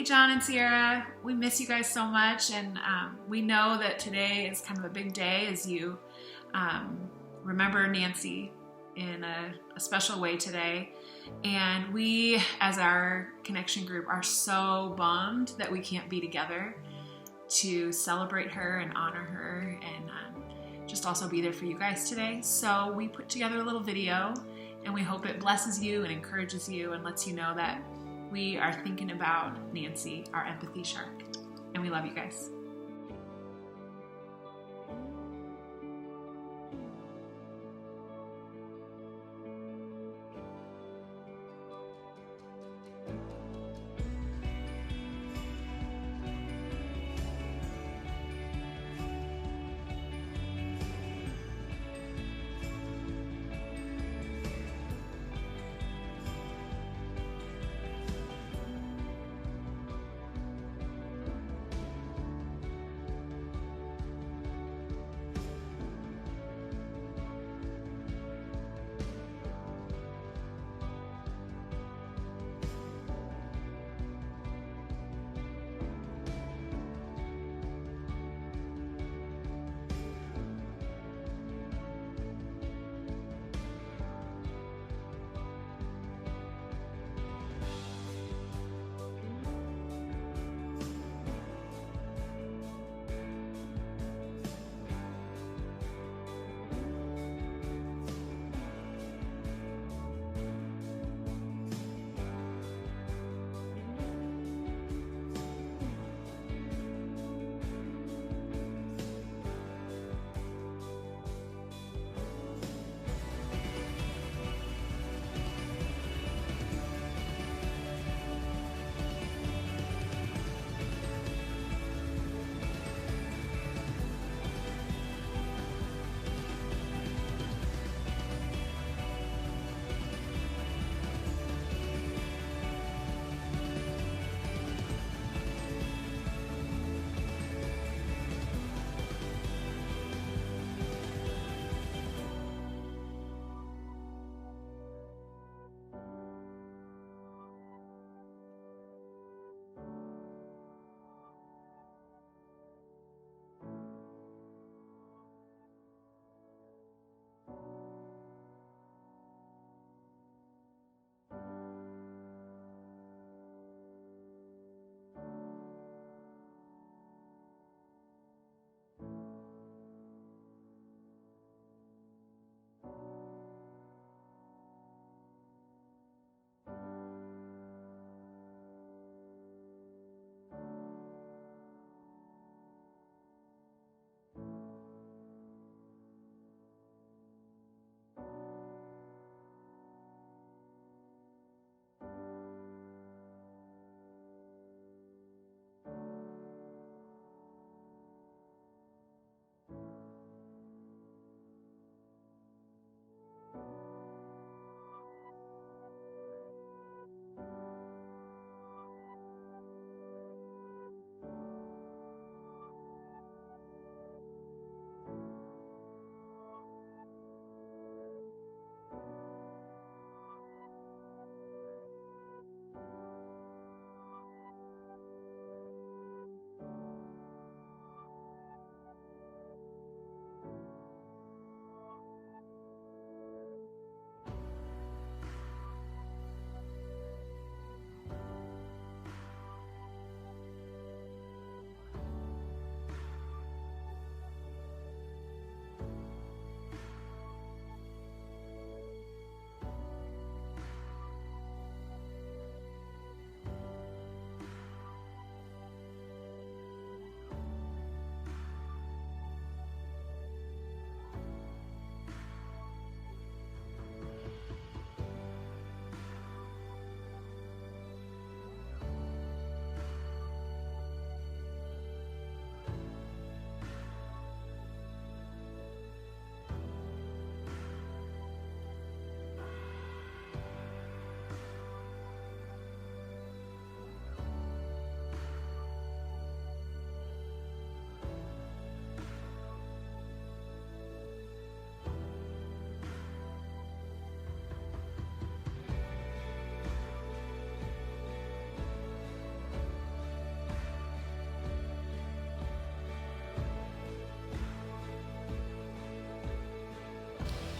Hey, John and Sierra. We miss you guys so much, and we know that today is kind of a big day as you remember Nancy in a special way today. And we, as our connection group, are so bummed that we can't be together to celebrate her and honor her and just also be there for you guys today. So we put together a little video, and we hope it blesses you and encourages you and lets you know that we are thinking about Nancy, our empathy shark, and we love you guys.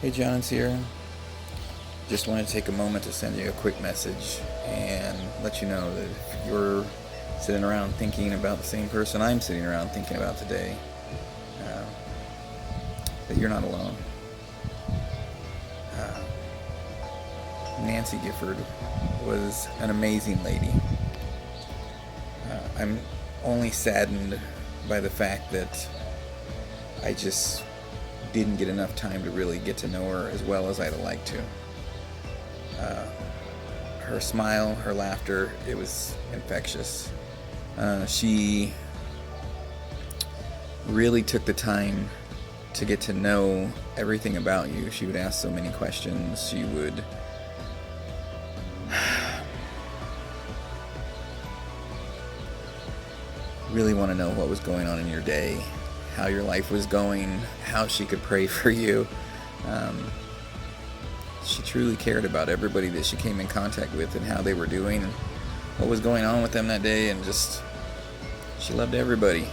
Hey John and Sierra, just wanted to take a moment to send you a quick message and let you know that if you're sitting around thinking about the same person I'm sitting around thinking about today, uh, that you're not alone. Nancy Gifford was an amazing lady. I'm only saddened by the fact that I just didn't get enough time to really get to know her as well as I'd like to. Her smile, her laughter, it was infectious. She really took the time to get to know everything about you. She would ask so many questions. She would really want to know what was going on in your day, how your life was going, how she could pray for you. She truly cared about everybody that she came in contact with and how they were doing and what was going on with them that day, and just she loved everybody.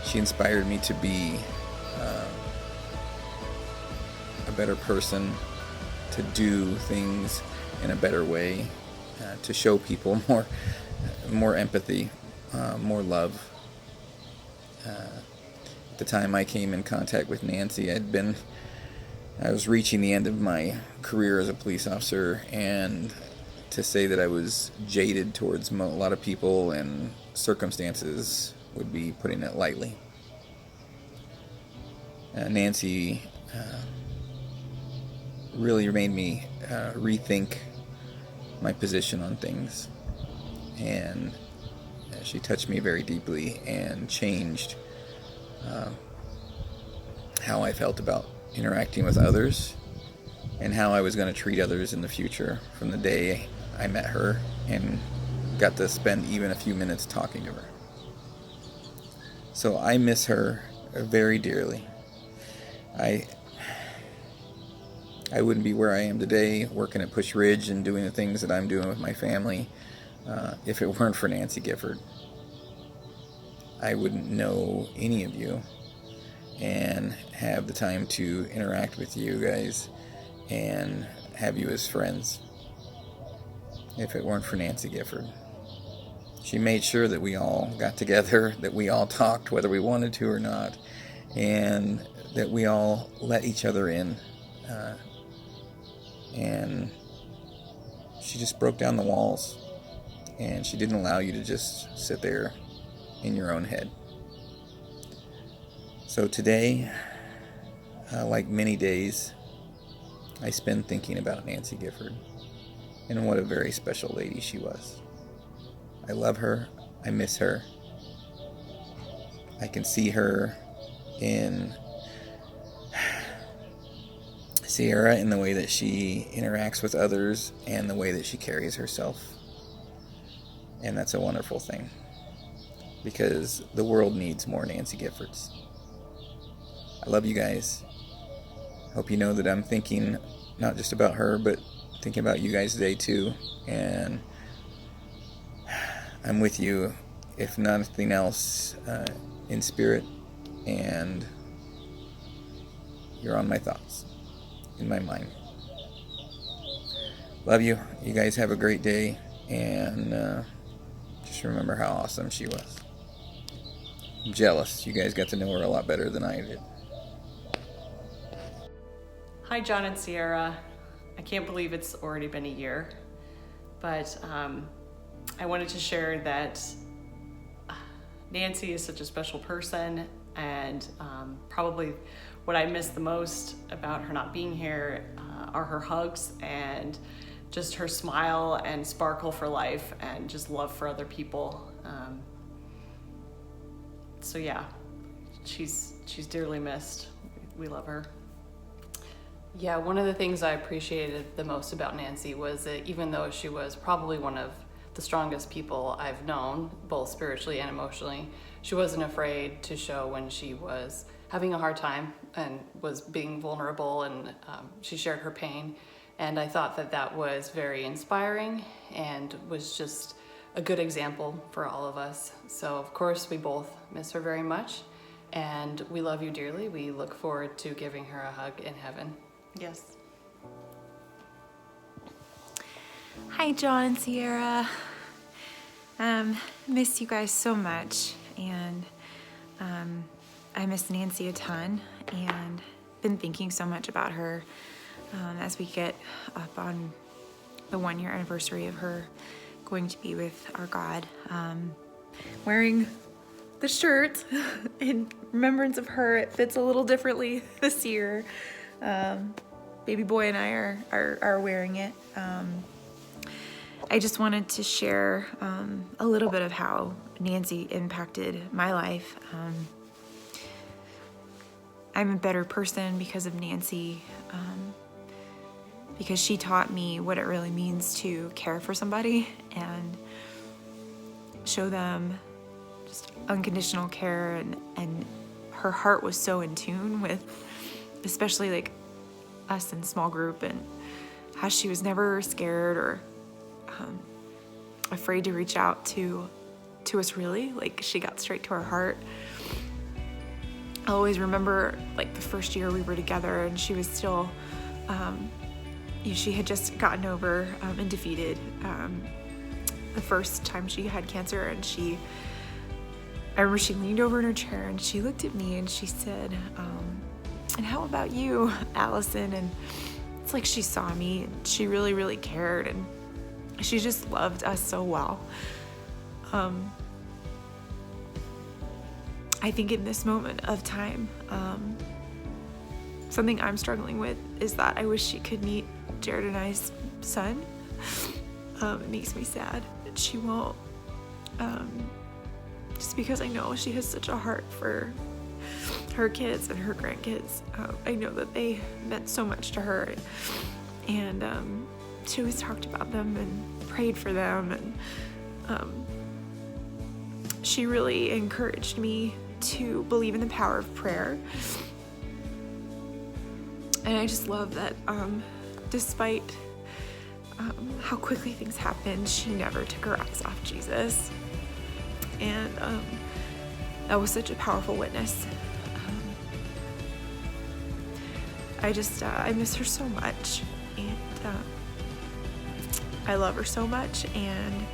She inspired me to be a better person, to do things in a better way, to show people more empathy, more love. At the time I came in contact with Nancy, I was reaching the end of my career as a police officer, and to say that I was jaded towards a lot of people and circumstances would be putting it lightly. Nancy really made me rethink my position on things, and she touched me very deeply and changed how I felt about interacting with others and how I was going to treat others in the future from the day I met her and got to spend even a few minutes talking to her. So I miss her very dearly. I wouldn't be where I am today working at Push Ridge and doing the things that I'm doing with my family if it weren't for Nancy Gifford. I wouldn't know any of you and have the time to interact with you guys and have you as friends if it weren't for Nancy Gifford. She made sure that we all got together, that we all talked whether we wanted to or not, and that we all let each other in. And she just broke down the walls, and she didn't allow you to just sit there in your own head. So today, like many days, I spend thinking about Nancy Gifford and what a very special lady she was. I love her. I miss her. I can see her in Sierra in the way that she interacts with others and the way that she carries herself. And that's a wonderful thing, because the world needs more Nancy Giffords. I love you guys. Hope you know that I'm thinking not just about her, but thinking about you guys today too. And I'm with you, if nothing else, in spirit, and you're on my thoughts, in my mind. Love you. You guys have a great day, and just remember how awesome she was. I'm jealous. You guys got to know her a lot better than I did. Hi, John and Sierra. I can't believe it's already been a year, but I wanted to share that Nancy is such a special person, and probably what I miss the most about her not being here are her hugs and just her smile and sparkle for life and just love for other people. So yeah, she's dearly missed. We love her. Yeah, one of the things I appreciated the most about Nancy was that even though she was probably one of the strongest people I've known, both spiritually and emotionally, she wasn't afraid to show when she was having a hard time and was being vulnerable, and she shared her pain. And I thought that that was very inspiring and was just a good example for all of us. So of course we both miss her very much, and we love you dearly. We look forward to giving her a hug in heaven. Yes. Hi, John and Sierra. Miss you guys so much, and I miss Nancy a ton, and been thinking so much about her as we get up on the 1-year anniversary of her going to be with our God. Wearing the shirt in remembrance of her. It fits a little differently this year. Baby boy and I are wearing it. I just wanted to share a little bit of how Nancy impacted my life. I'm a better person because of Nancy, because she taught me what it really means to care for somebody and show them just unconditional care, and her heart was so in tune with especially like us in small group, and how she was never scared or afraid to reach out to us, really. Like, she got straight to our heart. I always remember like the first year we were together, and she was still she had just gotten over and defeated the first time she had cancer, and I remember she leaned over in her chair and she looked at me and she said, and how about you, Allison? And it's like she saw me and she really, really cared, and she just loved us so well. I think in this moment of time, something I'm struggling with is that I wish she could meet Jared and I's son. It makes me sad that she won't, just because I know she has such a heart for her kids and her grandkids. I know that they meant so much to her, and she always talked about them and prayed for them, and she really encouraged me to believe in the power of prayer. And I just love that despite how quickly things happened, she never took her eyes off Jesus. And that was such a powerful witness. I miss her so much, and I love her so much, and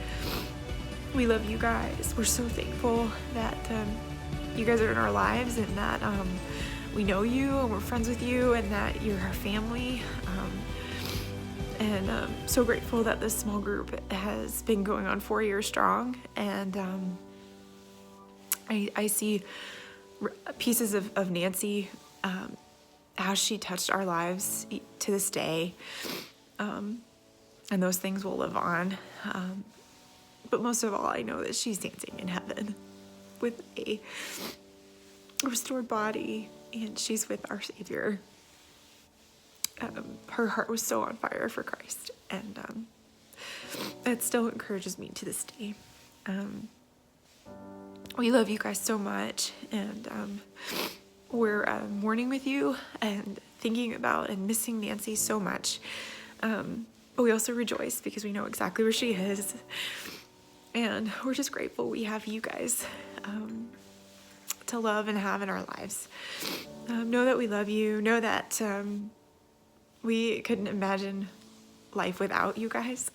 we love you guys. We're so thankful that you guys are in our lives, and that we know you and we're friends with you, and that you're our family. And so grateful that this small group has been going on 4 years strong, and I see pieces of Nancy, how she touched our lives to this day, and those things will live on. But most of all, I know that she's dancing in heaven with a restored body, and she's with our Savior. Her heart was so on fire for Christ, and it still encourages me to this day. We love you guys so much, and we're mourning with you and thinking about and missing Nancy so much. But we also rejoice because we know exactly where she is, and we're just grateful we have you guys to love and have in our lives. Know that we love you. Know that we couldn't imagine life without you guys.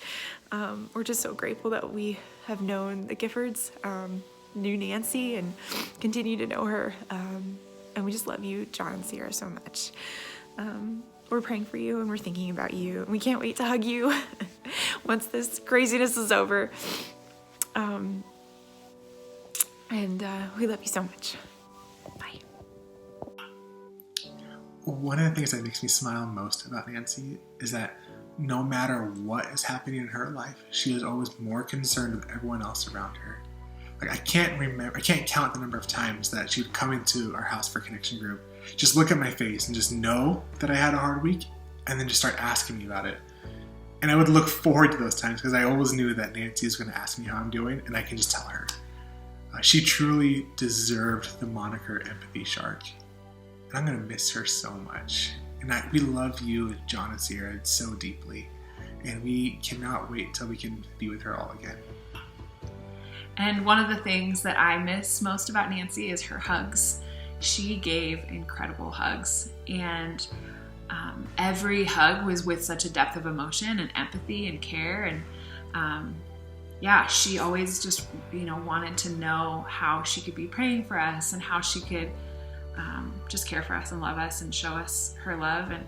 We're just so grateful that we have known the Giffords, knew Nancy, and continue to know her. And we just love you, John and Sierra, so much. We're praying for you, and we're thinking about you. And we can't wait to hug you once this craziness is over. And we love you so much. Bye. One of the things that makes me smile most about Nancy is that no matter what is happening in her life, she is always more concerned with everyone else around her. Like, I can't count the number of times that she would come into our house for Connection Group, just look at my face and just know that I had a hard week, and then just start asking me about it. And I would look forward to those times because I always knew that Nancy is going to ask me how I'm doing, and I can just tell her. She truly deserved the moniker Empathy Shark. And I'm going to miss her so much. And we love you, John and Sierra, so deeply. And we cannot wait till we can be with her all again. And one of the things that I miss most about Nancy is her hugs. she gave incredible hugs. And every hug was with such a depth of emotion and empathy and care. And yeah, she always just, wanted to know how she could be praying for us and how she could just care for us and love us and show us her love. And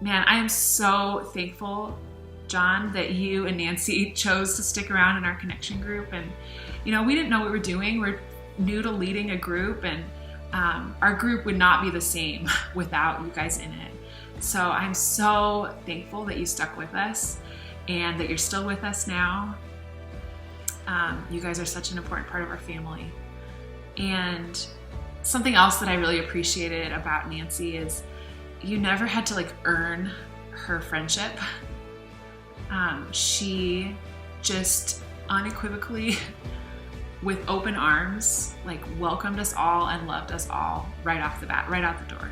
man, I am so thankful, John, that you and Nancy chose to stick around in our connection group. And, we didn't know what we were doing. We're new to leading a group, and our group would not be the same without you guys in it. So I'm so thankful that you stuck with us and that you're still with us now. You guys are such an important part of our family. And something else that I really appreciated about Nancy is you never had to earn her friendship. She just unequivocally, with open arms, welcomed us all and loved us all right off the bat, right out the door.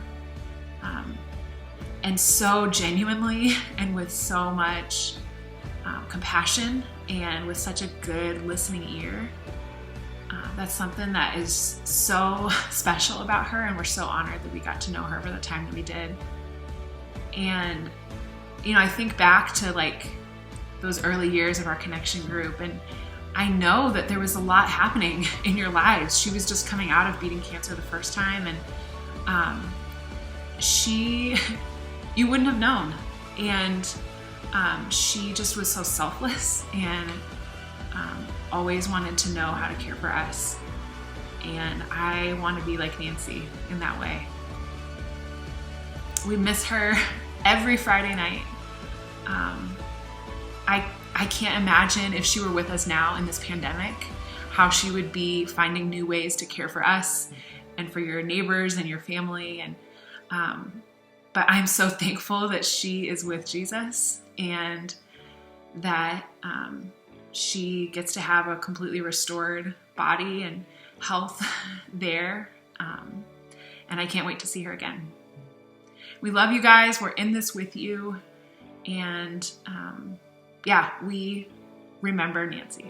And so genuinely and with so much compassion and with such a good listening ear. That's something that is so special about her, and we're so honored that we got to know her for the time that we did. And, I think back to those early years of our connection group, and I know that there was a lot happening in your lives. She was just coming out of beating cancer the first time, and you wouldn't have known. And she just was so selfless and always wanted to know how to care for us. And I want to be like Nancy in that way. We miss her every Friday night. I can't imagine if she were with us now in this pandemic, how she would be finding new ways to care for us and for your neighbors and your family. And but I'm so thankful that she is with Jesus and that she gets to have a completely restored body and health there. And I can't wait to see her again. We love you guys. We're in this with you. And we remember Nancy.